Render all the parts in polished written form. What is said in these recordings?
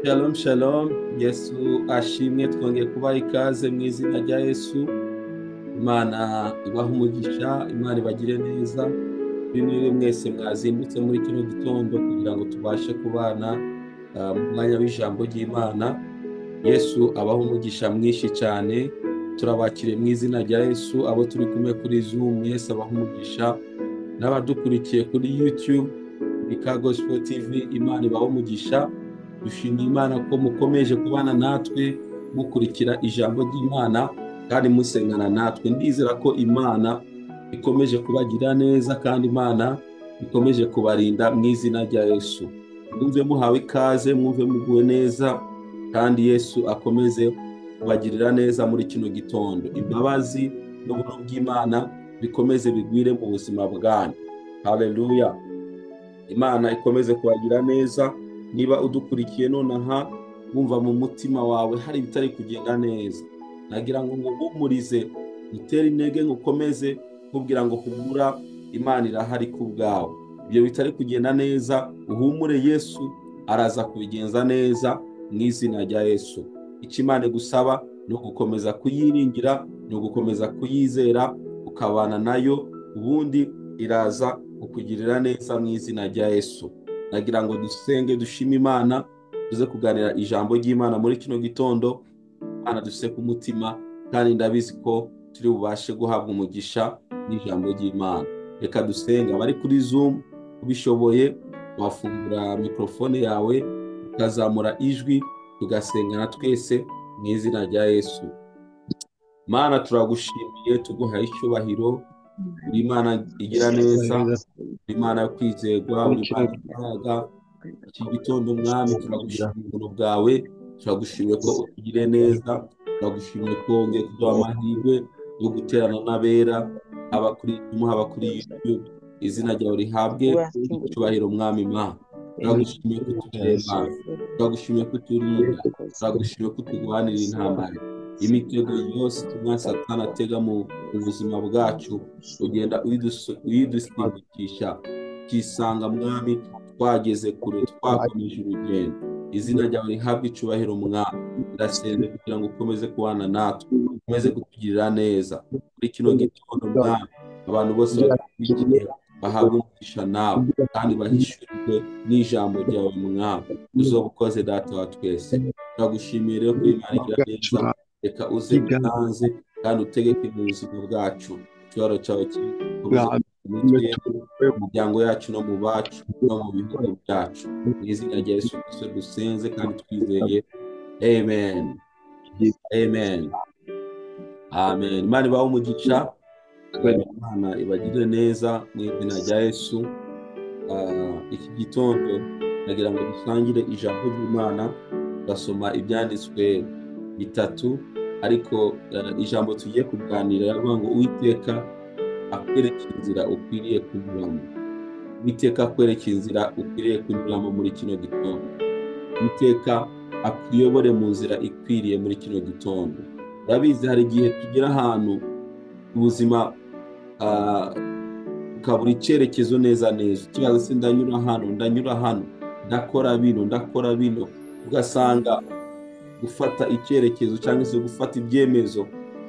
Shalom shalom, Yesu ashimwe, twongeye kubaha ikaze mu izina rya Yesu. Imana ibaha umugisha, Imana ibagire neza. Bimwe mwese mwazindutse muri kino gitondo kugira ngo tubashe kubana mu mwanya w'ijambo ry'Imana. Yesu abaha umugisha mwinshi cyane. Turabakiriye mu izina rya Yesu, abo turi kumwe kuri Zoom, Yesu abaha umugisha. N'abadukurikiye kuri YouTube, Bika Gospel TV, Imana ibaha umugisha. Dushimiye Imana ko mukomeje kubana natwe mukurikira ijambo ry'Imana kandi musengana natwe. Ndizera ko Imana ikomeje kubagira neza kandi Imana ikomeje kubarinda mu izina rya Yesu. Mwumve muhawe ikaze, mwumve muguwe neza kandi Yesu akomeze kubagirira neza muri kino gitondo. Imbabazi n'ubuntu bw'Imana bikomeze bigwire mu buzima bwanyu. Haleluya. Imana ikomeze kubagira neza. Niba udukurikiye nonaha wumva mu mutima wawe hari ibitari kugenda neza, nagira ngo nguhumurize, utere intege, ngukomeze kubwira ngo humura, Imana irahari ku bwawe. Ibyo bitari kugenda neza, uhumure, Yesu araza kubigenza neza mu izina rya Yesu. Icyo Imana igusaba ni ugukomeza kuyiringira, ni ugukomeza kuyizera, ukabana nayo, ubundi iraza kukugirira neza mu izina rya Yesu. Nagira ngo dusenge, dushime Imana, tuze kuganira ijambo ry'Imana muri kino gitondo. Imana dufise ku mutima kandi ndabizi ko turi bubashe guhabwa umugisha n'ijambo ry'Imana. Reka dusenge. Abari kuri Zoom ubishoboye wafungura mikrofone yawe ukazamura ijwi tugasengana twese mu izina rya Yesu. Mana, turagushimiye, tuguhaye icyubahiro. Uri Imana igira nneza, Imana yo kwizerwa, uri Imana imbaraga. Iki gitondo Mwami turagushimira ubuntu bwawe, turagushimiye ko utugire neza, turagushimiye ko wongeye kuduha amahirwe yo guterana n'abera, haba kuri Zoom, haba kuri YouTube. Izina ryawe rihabwe icyubahiro Mwami Imana. Turagushimiye ko utureba, turagushimiye ko uturinda, turagushimiye ko utugwanira intambara. Imitego yose tumwa Satani atega mu buzima bwacu ugenda uyidusimbukisha, kisanga Mwami twageze kure, twakomeje urugendo. Izina ryawe rihabwe icyubahiro Mwami. Ndasenze kugira ngo ukomeze kubana natwe, ukomeze kutugirira neza muri kino gitondo Mwami. Abantu bose bakwigiye bahabwe umugisha nawe kandi bahishurirwe n'ijambo ryawe Mwami. Uzobukoze Data wa twese. Turagushimiye rero ko Imana igira neza. Reka uze utanze kandi utegeke mu buzima bwacu. Icyubahiro cyawe kikomeze mu miryango yacu no mu bacu no mu bihugu byacu. Mu izina rya Yesu Kristo dusenze kandi twizeye. Amen. Amen. Amen. Imana ibahe umugisha. Imana ibagire neza mu izina rya Yesu. Iki gitondo nagira ngo dusangire ijambo ry'Imana. Basoma ibyanditswe bitatu, ariko ijambo tugiye kuganira yavuga ngo Uwiteka akwereka inzira ukwiriye kunyuramo. Uwiteka akwereka inzira ukwiriye kunyuramo muri kino gitondo. Uwiteka akuyobore mu nzira ikwiriye muri kino gitondo. Urabizi hari igihe tugera ahantu ubuzima ukabura icyerekezo neza neza, ukibaza se ndanyura hano, ndakora bino, ugasanga gufata icyerekezo cyangwa se gufata ibyemezo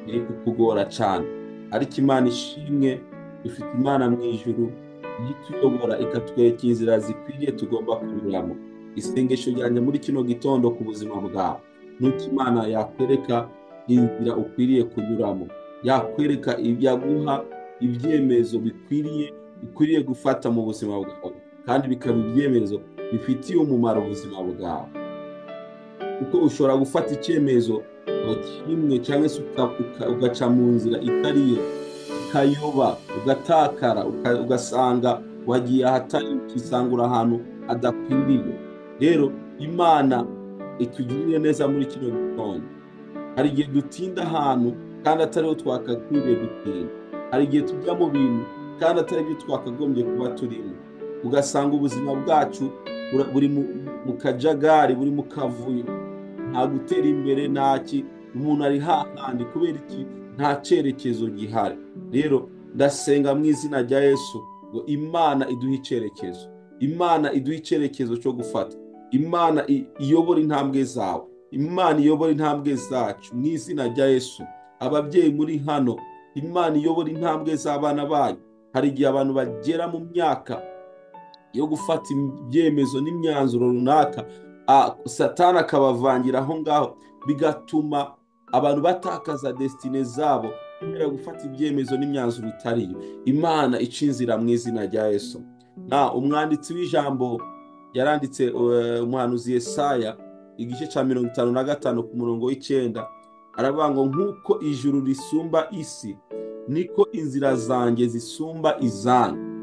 biri kukugora cyane. Ariko Imana ishimwe, dufite Imana mu ijuru yituyobora ikatwereka inzira zikwiriye tugomba kunyuramo. Isengesho ryanjye muri kino gitondo ku buzima bwawe nuko Imana yakwereka inzira ukwiriye kunyuramo, yakwereka yaguha ibyemezo bikwiriye gufata mu buzima bwawe, kandi bikaba ibyemezo bifitiye umumaro ubuzima bwawe. Kuko ushobora gufata icyemezo kimwe cyangwa se ugaca mu nzira itariyo, ukayoba, ugatakara, ugasanga wagiye ahatari, ukisangura ahantu hadakwiriye. Rero Imana itugirire neza muri kino gitondo. Hari igihe dutinda ahantu kandi atariho twakakwiriye gutinda. Hari igihe tujya mu bintu kandi atari byo twakagombye kuba turimo. Ugasanga ubuzima bwacu buri mu kajagari, buri mu kavuyo, nta gutera imbere, ntaki, umuntu ari hahandi kubera iki? Nta cyerekezo gihari. Rero ndasenga mu izina rya Yesu ngo Imana iduhe icyerekezo, Imana iduhe icyerekezo cyo gufata. Imana iyobora intambwe zawe, Imana iyobora intambwe zacu mu izina rya Yesu. Ababyeyi muri hano, Imana iyobora intambwe z'abana banyu. Hari igihe abantu bagera mu myaka yo gufata ibyemezo n'imyanzuro runaka, Satani akabavangira aho ngaho, bigatuma abantu batakaza destine zabo kubera gufata ibyemezo n'imyanzuro itariyo. Imana ica inzira mu izina rya Yesu. Umwanditsi w'ijambo yaranditse, umuhanuzi Yesaya igice cya 55 ku murongo w'9, aravuga ngo nk'uko ijuru risumba isi, niko inzira zanjye zisumba izanyu.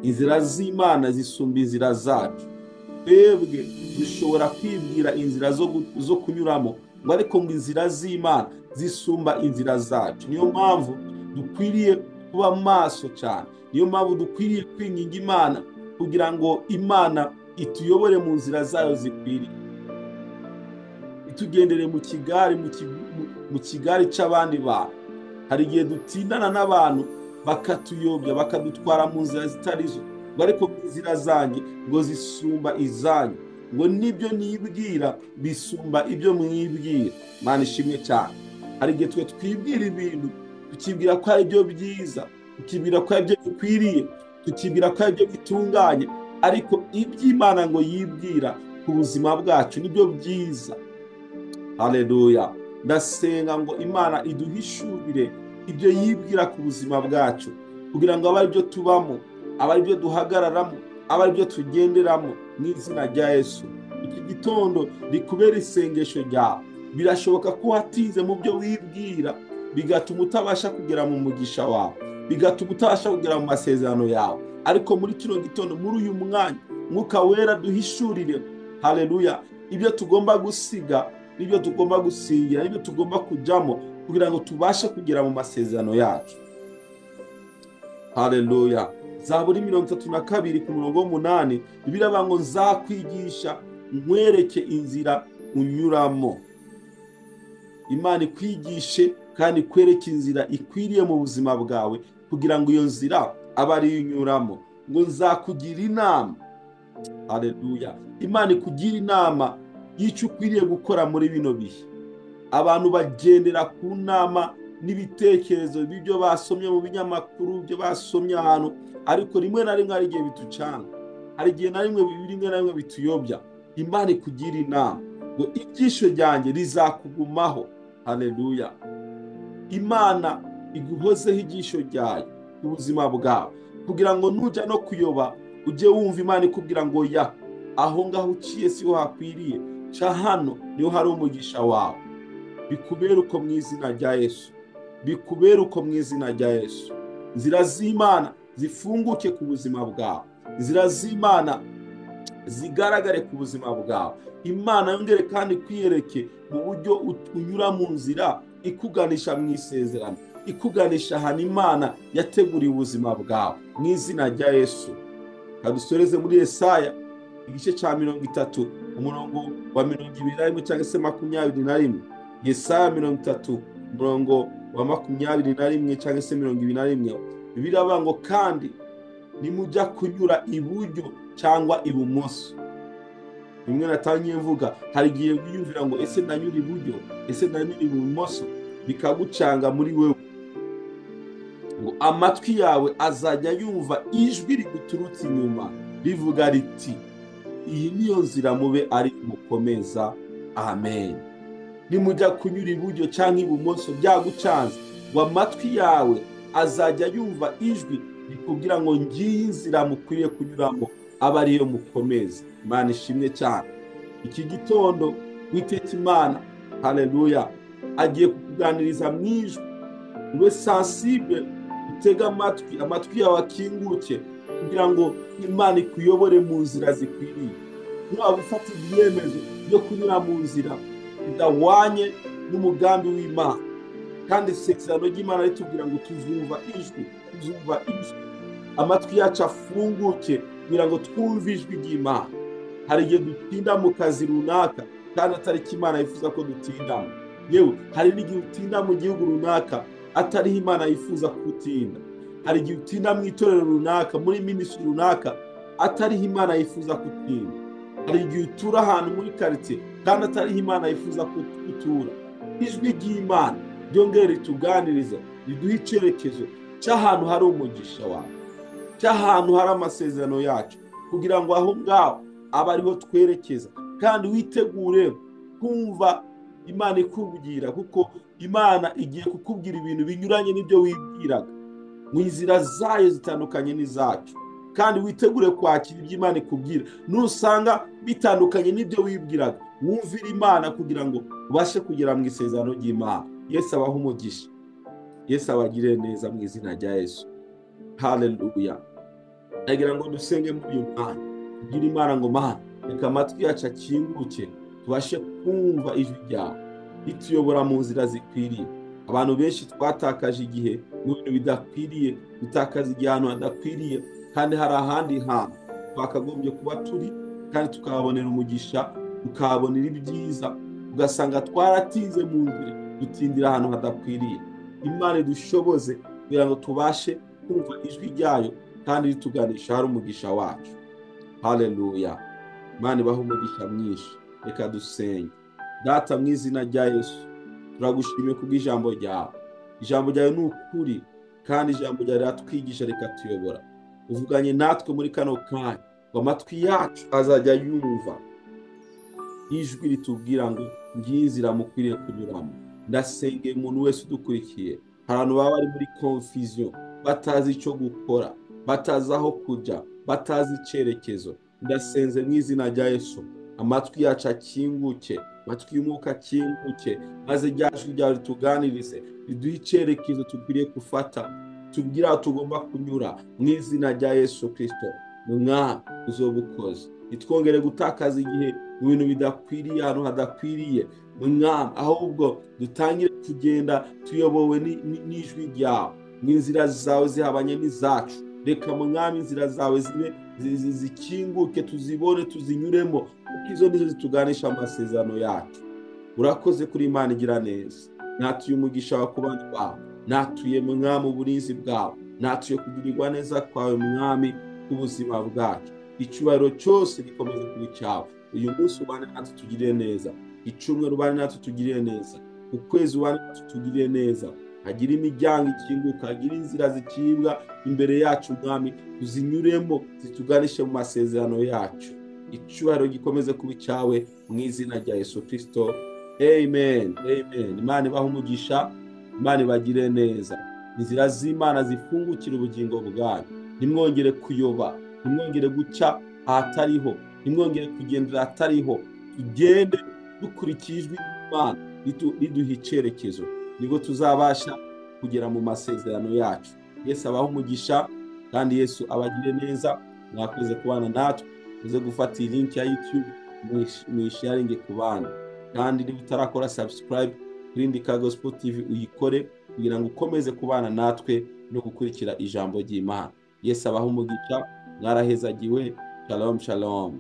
Inzira z'Imana zisumba inzira zacu. Twebwe dushobora kwibwira inzira zo kunyuramo, ngo ariko ngo inzira z'Imana zisumba inzira zacu. Niyo mpamvu dukwiriye kuba maso cyane, niyo mpamvu dukwiriye kwinginga Imana kugira ngo Imana ituyobore mu nzira zayo zikwiriye, itugendere mu kigari cy'abandi bantu. Hari igihe dutindana n'abantu bakatuyobya, bakadutwara mu nzira zitari zo, ngo ariko inzira zanjye ngo zisumba izanyu, ngo nibyo nibwira bisumba ibyo mwibwira. Imana ishimwe cyane. Hari igihe twe twibwira ibintu, tukibwira ko ari byo byiza, tukibwira ko ari byo bikwiriye, tukibwira ko ari byo bitunganye, ariko iby'Imana ngo yibwira ku buzima bwacu nibyo byiza. Haleluya. Ndasenga ngo Imana iduhishurire ibyo yibwira ku buzima bwacu, kugira ngo abe ari byo tubamo, abe ari byo duhagararamo, abe ari byo tugenderamo mu izina rya Yesu. Iki gitondo rikubera isengesho ryawe. Birashoboka ko watinze mu byo wibwira, bigatuma utabasha kugera mu mugisha wawe, bigatuma utabasha kugera mu masezerano yawe. Ariko muri kino gitondo, muri uyu mwanya, Mwuka Wera duhishurire, haleluya, ibyo tugomba gusiga, n'ibyo tugomba gusingira, n'ibyo tugomba kujyamo, kugira ngo tubashe kugera mu masezerano yacu. Haleluya. Zaburi 32 ku murongo w'8 biravuga ngo nzakwigisha nkwereke inzira unyuramo. Imana ikwigishe kandi kwereke inzira ikwiriye mu buzima bwawe, kugira ngo iyo nzira abe ari unyuramo. Ngo nzakugira inama. Haleluya. Imana ikugira inama y'icyo ukwiriye gukora muri bino bihe. Abantu bagendera ku nama n'ibitekerezo b'ibyo basomye mu binyamakuru, byo basomye ahantu, ariko rimwe na rimwe hari igihe bitucanga, hari igihe na rimwe bituyobya. Imana ikugira inama ngo ibyisho ryanjye rizakugumaho. Haleluya. Imana iguhozeho ijisho ryayo ku buzima bwawe, kugira ngo nujya no kuyoba ujye wumva Imana ikubwira ngo ya, aho ngaho uciye siho hakwiriye, ca hano niho hari umugisha wawe. Bikubere uko mu izina rya Yesu. Bikubere uko mu izina rya Yesu. Inzira z'Imana zifunguke ku buzima bwawe. Inzira z'Imana zigaragare ku buzima bwawe. Imana yongere kandi kwiyereke mu buryo unyura mu nzira ikuganisha mu isezerano, ikuganisha ahantu Imana yateguriye ubuzima bwawe mu izina rya Yesu. Kadusoreze muri Yesaya igice cya 30 umurongo wa 21 cyangwa se 21. Yesaya 30 umurongo wa 21 cyangwa se 21 biravuga ngo kandi nimujya kunyura iburyo cyangwa ibumoso. Rimwe natangiye mvuga, hari igihe wiyumvira ngo ese nanyura iburyo, ese nanyura ibumoso, bikagucanga muri wewe. Ngo amatwi yawe azajya yumva ijwi riguturutse inyuma rivuga riti, iyi niyo nzira mube ari mukomeza. Amen. Nimujya kunyura iburyo cyangwa ibumoso byagucanze, ngo amatwi yawe azajya yumva ijwi rikubwira ngo ngiyi inzira mukwiriye kunyuramo, aba ariyo mukomeza. Imana ishimwe cyane. Iki gitondo Uwiteka Imana, haleluya, agiye kukuganiriza mu ijwi. Ube sensible, utega amatwi yawe akinguke, kugira ngo Imana ikuyobore mu nzira zikwiriye. Ntuba ufata ibyemezo byo kunyura mu nzira bidahwanye n'umugambi w'Imana. Kandi isezerano ry'Imana ritubwira ngo tuzumva ijwi. Amatwi yacu afunguke kugira ngo twumve ijwi ry'Imana. Hari igihe dutinda mu kazi runaka kandi atari ko Imana yifuza ko dutindamo. Yewe hari n'igihe utinda mu gihugu runaka atari Imana yifuza ko utinda. Hari igihe utinda mu itorero runaka, muri ministry runaka atari Imana yifuza ko utinda. hari igihe utura ahantu muri quartier kandi atariho Imana yifuza ko utura. Ijwi ry'Imana ryongere rituganiriza, riduhe icyerekezo cy'ahantu hari umugisha wawe, cy'ahantu hari amasezerano yacu, kugira ngo aho ngaho abe ariho twerekeza, kandi witegure kumva Imana ikubwira, kuko Imana igiye kukubwira ibintu binyuranye n'ibyo wibwiraga, mu nzira zayo zitandukanye n'izacu, kandi witegure kwakira ibyo Imana ikubwira. Nusanga bitandukanye n'ibyo wibwiraga, wumvire Imana kugira ngo ubashe kugera mu isezerano ry'Imana. Yesu abahe umugisha, Yesu abagirire neza mu izina rya Yesu. Haleluya. Ndagira ngo dusenge muri uyu mwanya, tubwire Imana ngo Mana, reka amatwi yacu akinguke, tubashe kumva ijwi ryawe rituyobora mu nzira zikwiriye. Abantu benshi twatakaje igihe mu bintu bidakwiriye, dutakaza igihe ahantu hadakwiriye, kandi hari ahandi hantu twakagombye kuba turi, kandi tukahabonera umugisha, tukahabonera ibyiza, ugasanga twaratinze mu nzira, dutindira ahantu hadakwiriye. Imana idushoboze kugira ngo tubashe kumva ijwi ryayo, kandi rituganisha hari umugisha wacu. Haleluya. Imana ibahe umugisha mwinshi. Reka dusenge. Data, mu izina rya Yesu, turagushimiye kubw'ijambo ryawe. Ijambo ryawe ni ukuri, kandi ijambo ryawe riratwigisha rikatuyobora. Uvuganye natwe muri kano kanya, ngo amatwi yacu azajya yumva ijwi ritubwira ngo ngiyi inzira mukwiriye kunyuramo. Ndasengeye umuntu wese udukurikiye, hari abantu baba bari muri confusion, batazi icyo gukora, batazi aho kujya, batazi icyerekezo. Ndasenze mu izina rya Yesu, amatwi yacu akinguke, amatwi y'umwuka akinguke, maze rya jwi ryawe rituganirize, riduhe icyerekezo tukwiriye gufata, tubwire aho tugomba kunyura. Mu izina rya Yesu Kristo, Mwami uzobukoze. Nitwongere gutakaza igihe mu bintu bidakwiriye, ahantu hadakwiriye, Mwami, ahubwo dutangire kugenda tuyobowe n'ijwi ryawe, mu inzira zawe zihabanye n'izacu. Reka Mwami inzira zawe zikinguke, tuzibone, tuzinyuremo, kuko izo nizo zituganisha amasezerano yacu. Urakoze kuri Imana igira neza. Natuye umugisha wa kubana bawe, natuye Mwami uburinzi bwawe, natuye kugirirwa neza kwawe Mwami kubuzima bwacu. Icyubahiro cyose gikomeze kuba cyawe. Uyu munsi ubane natwe tugirire neza, icyumweru ubane natwe tugirire neza, ukwezi ubane natwe tugirire neza. Hagira imiryango ikinguka, hagira inzira zikibwa imbere yacu Mwami, tuzinyuremo, zituganishe mu masezerano yacu. Icyubahiro gikomeze kuba cyawe mu izina rya Yesu Kristo. Amen. Amen. Imana ibahe umugisha, Imana ibagire neza. Inzira z'Imana zifungukira ubugingo bwanyu. Nimwongere kuyoba, nimwongere guca ahatariho, nimwongere kugendera ahatariho. Tugende dukurikiye ijwi ry'Imana riduha icyerekezo, nibwo tuzabasha kugera mu masezerano yacu. Yesu abahe umugisha, kandi Yesu abagire neza. Mwakoze kubana natwe, uze gufata iyi link ya YouTube muyisharinge ku bandi, kandi niba utarakora subscribe kuri Ndika Gospel TV uyikore, kugira ngo ukomeze kubana natwe no gukurikira ijambo ry'Imana. Yesu abahe umugisha, mwarahezagiwe. Shalom shalom.